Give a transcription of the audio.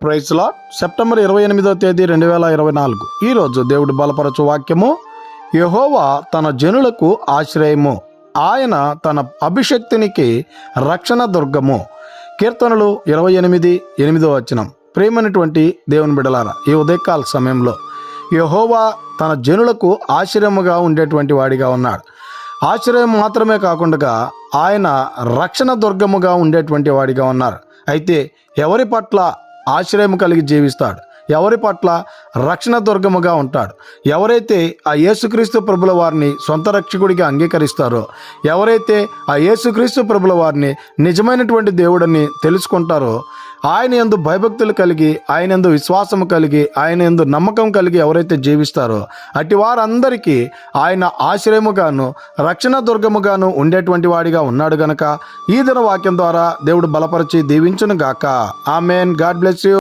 Praise lord. September 28వ తేదీ 2024. ఈరోజు దేవుడు బలపరచు వాక్యము, యెహోవా తన జనులకు ఆశ్రయము, ఆయన తన అభిషక్తునికి రక్షణ దుర్గము. కీర్తనలు 28:8. ప్రేమైనటువంటి దేవుని బిడలారా, ఈ ఉదయకాల సమయంలో యెహోవా తన జనులకు ఆశ్రయముగా ఉండేటువంటి వాడిగా ఉన్నాడు. ఆశ్రయం మాత్రమే కాకుండా ఆయన రక్షణ దుర్గముగా ఉండేటువంటి వాడిగా ఉన్నారు. అయితే ఎవరి పట్ల ఆశ్రయం కలిగి జీవిస్తాడు, ఎవరి పట్ల రక్షణ దుర్గముగా ఉంటాడు, ఎవరైతే ఆ యేసుక్రీస్తు ప్రభుల వారిని సొంత రక్షకుడిగా అంగీకరిస్తారో, ఎవరైతే ఆ యేసుక్రీస్తు ప్రభుల వారిని నిజమైనటువంటి దేవుడని తెలుసుకుంటారో, ఆయన యందు భయభక్తులు కలిగి, ఆయన యందు విశ్వాసము కలిగి, ఆయన యందు నమ్మకం కలిగి ఎవరైతే జీవిస్తారో అట్టి వారందరికీ ఆయన ఆశ్రయముగాను రక్షణ దుర్గముగాను ఉండేటువంటి వాడిగా ఉన్నాడు గనక ఈ దిన వాక్యం ద్వారా దేవుడు బలపరిచి దీవించును గాక. ఆమేన్. God bless you.